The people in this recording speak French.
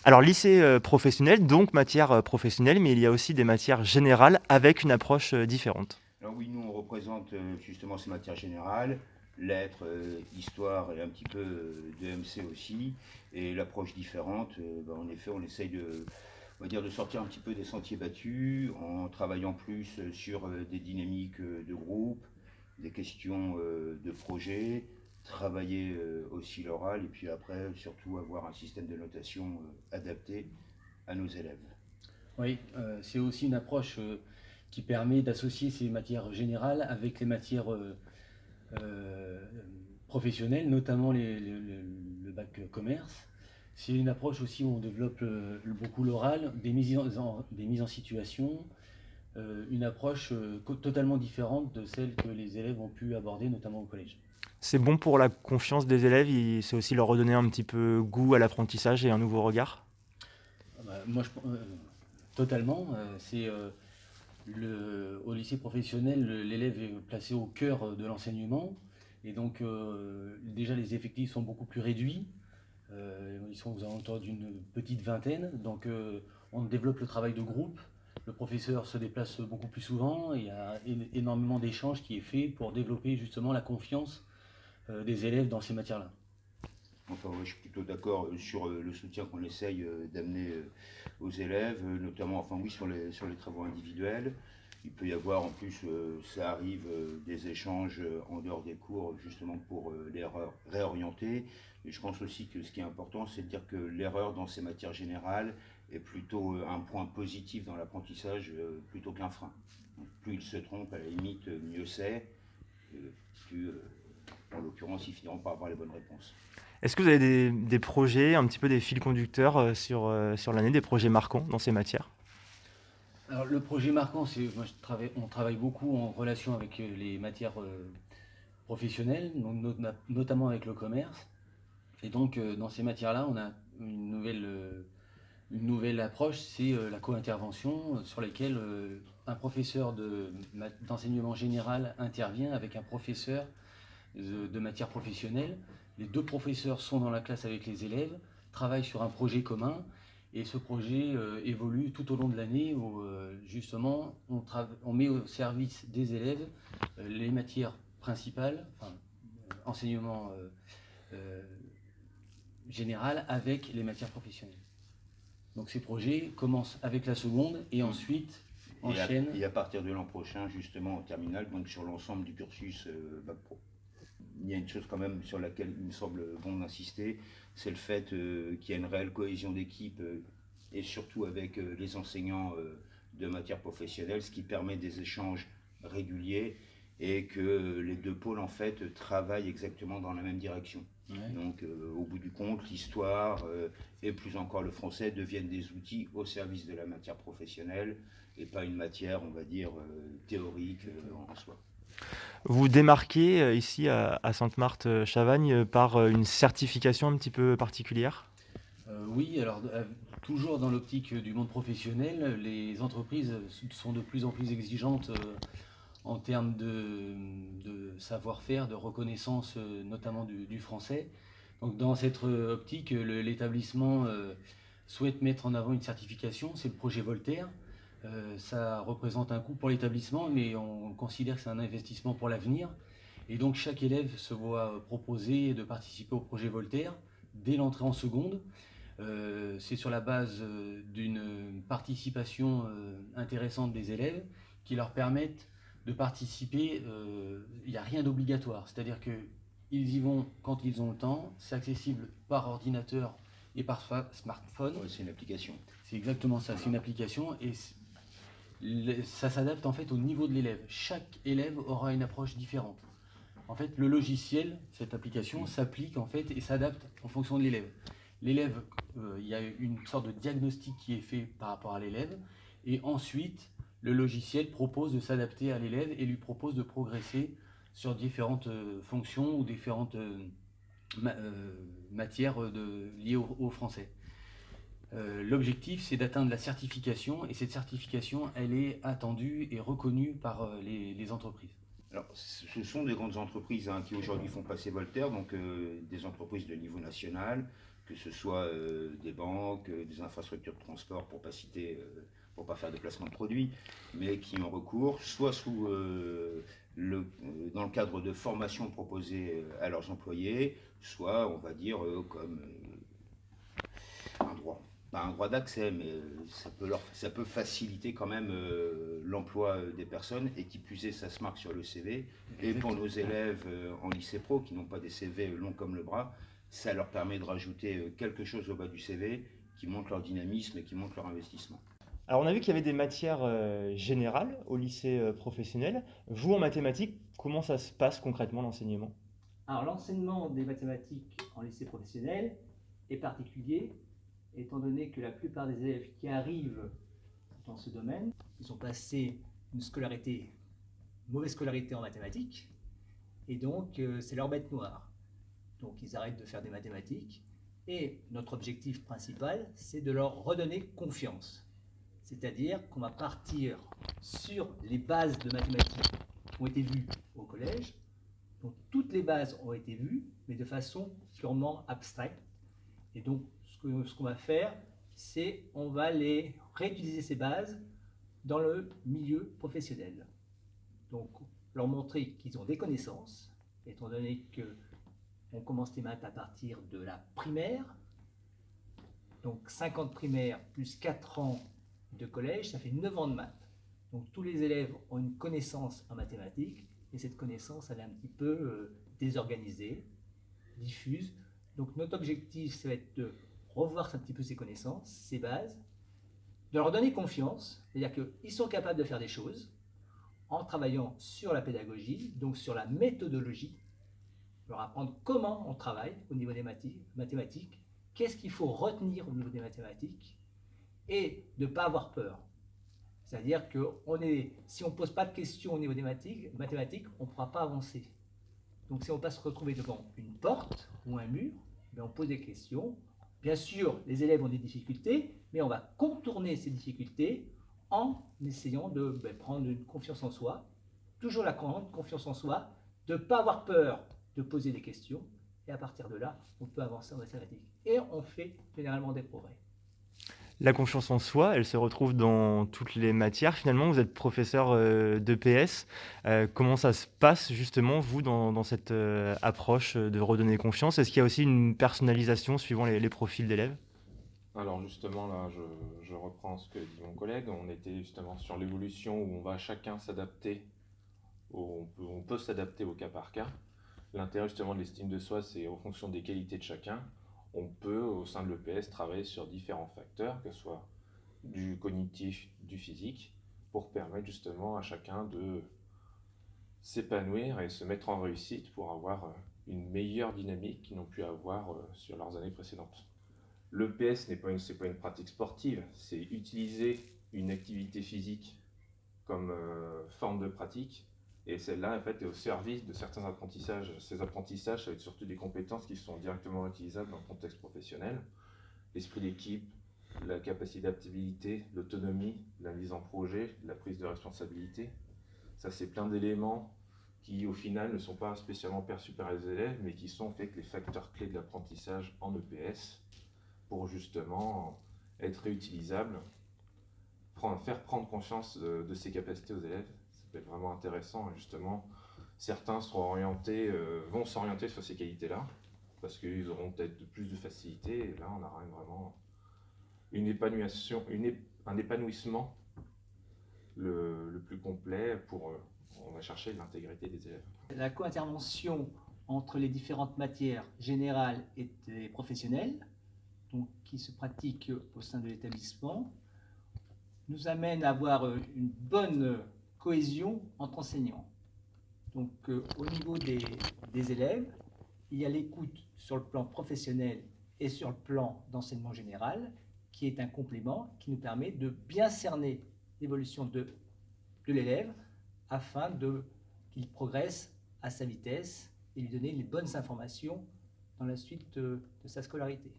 Alors lycée professionnel, donc matière professionnelle, mais il y a aussi des matières générales avec une approche différente. Alors oui, nous on représente justement ces matières générales, lettres, histoire et un petit peu de MC aussi. Et l'approche différente, en effet, on essaye on va dire, de sortir un petit peu des sentiers battus en travaillant plus sur des dynamiques de groupe, des questions de projet, travailler aussi l'oral et puis après surtout avoir un système de notation adapté à nos élèves. Oui, c'est aussi une approche qui permet d'associer ces matières générales avec les matières euh, professionnelles, notamment le bac commerce. C'est une approche aussi où on développe beaucoup l'oral, des mises en situation, une approche totalement différente de celle que les élèves ont pu aborder, notamment au collège. C'est bon pour la confiance des élèves, c'est aussi leur redonner un petit peu goût à l'apprentissage et un nouveau regard. Moi, totalement. Au lycée professionnel, l'élève est placé au cœur de l'enseignement. Et donc, déjà, les effectifs sont beaucoup plus réduits. Ils sont aux alentours d'une petite vingtaine. Donc, on développe le travail de groupe. Le professeur se déplace beaucoup plus souvent. Il y a énormément d'échanges qui est fait pour développer justement la confiance des élèves dans ces matières-là. Enfin, ouais, je suis plutôt d'accord sur le soutien qu'on essaye d'amener aux élèves, notamment, enfin oui, sur les travaux individuels. Il peut y avoir en plus, ça arrive, des échanges en dehors des cours, justement pour réorienter. Et je pense aussi que ce qui est important, c'est de dire que l'erreur dans ces matières générales est plutôt un point positif dans l'apprentissage plutôt qu'un frein. Donc, plus ils se trompent, à la limite, mieux c'est. Euh, plus, en l'occurrence, ils finiront par avoir les bonnes réponses. Est-ce que vous avez des projets, un petit peu des fils conducteurs sur l'année, des projets marquants dans ces matières? Alors, le projet marquant, on travaille beaucoup en relation avec les matières professionnelles, donc notamment avec le commerce. Et donc, dans ces matières-là, on a une nouvelle approche, c'est la co-intervention, sur laquelle un professeur d'enseignement général intervient avec un professeur de matière professionnelle. Les deux professeurs sont dans la classe avec les élèves, travaillent sur un projet commun, et ce projet évolue tout au long de l'année où justement on met au service des élèves les matières principales, enfin, enseignement euh, général avec les matières professionnelles. Donc ces projets commencent avec la seconde et ensuite enchaînent. Et à partir de l'an prochain, justement en terminale, donc sur l'ensemble du cursus Bac Pro. Il y a une chose quand même sur laquelle il me semble bon d'insister, c'est le fait qu'il y a une réelle cohésion d'équipe et surtout avec les enseignants de matière professionnelle, ce qui permet des échanges réguliers et que les deux pôles en fait travaillent exactement dans la même direction. Ouais. Donc au bout du compte, l'histoire et plus encore le français deviennent des outils au service de la matière professionnelle et pas une matière, on va dire, théorique en soi. Vous démarquez ici à Sainte-Marthe-Chavagne par une certification un petit peu particulière? Oui, alors toujours dans l'optique du monde professionnel, les entreprises sont de plus en plus exigeantes en termes de savoir-faire, de reconnaissance notamment du français. Donc dans cette optique, l'établissement souhaite mettre en avant une certification, c'est le projet Voltaire. Ça représente un coût pour l'établissement, mais on considère que c'est un investissement pour l'avenir. Et donc chaque élève se voit proposer de participer au projet Voltaire dès l'entrée en seconde. C'est sur la base d'une participation intéressante des élèves qui leur permettent de participer. Il n'y a rien d'obligatoire, c'est-à-dire qu'ils y vont quand ils ont le temps, c'est accessible par ordinateur et par smartphone. Ouais, c'est une application. C'est exactement ça, c'est une application et ça s'adapte en fait au niveau de l'élève. Chaque élève aura une approche différente. En fait, le logiciel, cette application, s'applique en fait et s'adapte en fonction de l'élève. L'élève, il y a une sorte de diagnostic qui est fait par rapport à l'élève, et ensuite, le logiciel propose de s'adapter à l'élève et lui propose de progresser sur différentes fonctions ou différentes matières liées au français. L'objectif, c'est d'atteindre la certification, et cette certification, elle est attendue et reconnue par les entreprises. Alors, ce sont des grandes entreprises qui aujourd'hui font passer Voltaire, donc des entreprises de niveau national, que ce soit des banques, des infrastructures de transport, pour pour pas faire de placement de produits, mais qui ont recours soit dans le cadre de formations proposées à leurs employés, soit, on va dire, comme un droit. Pas un droit d'accès, mais ça peut faciliter quand même l'emploi des personnes, et qui plus est, ça se marque sur le CV. Et pour nos élèves en lycée pro qui n'ont pas des CV longs comme le bras, ça leur permet de rajouter quelque chose au bas du CV qui montre leur dynamisme et qui montre leur investissement. Alors on a vu qu'il y avait des matières générales au lycée professionnel. Vous, en mathématiques, comment ça se passe concrètement l'enseignement? Alors l'enseignement des mathématiques en lycée professionnel est particulier, étant donné que la plupart des élèves qui arrivent dans ce domaine, ils ont passé une mauvaise scolarité en mathématiques, et donc c'est leur bête noire. Donc ils arrêtent de faire des mathématiques, et notre objectif principal, c'est de leur redonner confiance. C'est-à-dire qu'on va partir sur les bases de mathématiques qui ont été vues au collège. Donc toutes les bases ont été vues, mais de façon purement abstraite. Et donc ce qu'on va faire, c'est on va réutiliser ces bases dans le milieu professionnel. Donc leur montrer qu'ils ont des connaissances, étant donné qu'on commence les maths à partir de la primaire. Donc 5 ans de primaire plus 4 ans de collège, ça fait 9 ans de maths. Donc tous les élèves ont une connaissance en mathématiques, et cette connaissance, elle est un petit peu désorganisée, diffuse. Donc notre objectif, ça va être de revoir un petit peu ces connaissances, ces bases, de leur donner confiance, c'est-à-dire qu'ils sont capables de faire des choses en travaillant sur la pédagogie, donc sur la méthodologie, leur apprendre comment on travaille au niveau des mathématiques, qu'est-ce qu'il faut retenir au niveau des mathématiques, et de ne pas avoir peur. C'est-à-dire que si on ne pose pas de questions au niveau des mathématiques, on ne pourra pas avancer. Donc si on ne va pas se retrouver devant une porte ou un mur, on pose des questions. Bien sûr, les élèves ont des difficultés, mais on va contourner ces difficultés en essayant de prendre une confiance en soi, toujours la grande confiance en soi, de ne pas avoir peur de poser des questions, et à partir de là, on peut avancer en mathématiques. Et on fait généralement des progrès. La confiance en soi, elle se retrouve dans toutes les matières. Finalement, vous êtes professeur d'EPS. Comment ça se passe justement, vous, dans cette approche de redonner confiance? Est-ce qu'il y a aussi une personnalisation suivant les profils d'élèves? Alors justement, là, je reprends ce que dit mon collègue. On était justement sur l'évolution où on va chacun s'adapter, on peut s'adapter au cas par cas. L'intérêt justement de l'estime de soi, c'est en fonction des qualités de chacun. On peut, au sein de l'EPS, travailler sur différents facteurs, que ce soit du cognitif, du physique, pour permettre justement à chacun de s'épanouir et se mettre en réussite pour avoir une meilleure dynamique qu'ils n'ont pu avoir sur leurs années précédentes. L'EPS c'est pas une pratique sportive, c'est utiliser une activité physique comme forme de pratique, et celle-là en fait est au service de certains apprentissages. Ces apprentissages, ça va être surtout des compétences qui sont directement utilisables dans le contexte professionnel. L'esprit d'équipe, la capacité d'adaptabilité, l'autonomie, la mise en projet, la prise de responsabilité. Ça, c'est plein d'éléments qui au final ne sont pas spécialement perçus par les élèves, mais qui sont en fait les facteurs clés de l'apprentissage en EPS, pour justement être réutilisables, faire prendre conscience de ses capacités aux élèves. Ça peut être vraiment intéressant, et justement certains vont s'orienter sur ces qualités-là, parce qu'ils auront peut-être plus de facilité, et là on aura vraiment un épanouissement le plus complet on va chercher l'intégrité des élèves. La co-intervention entre les différentes matières générales et professionnelles, donc, qui se pratique au sein de l'établissement, nous amène à avoir une bonne cohésion entre enseignants. Donc au niveau des élèves, il y a l'écoute sur le plan professionnel et sur le plan d'enseignement général, qui est un complément qui nous permet de bien cerner l'évolution de l'élève afin qu'il progresse à sa vitesse et lui donner les bonnes informations dans la suite de sa scolarité.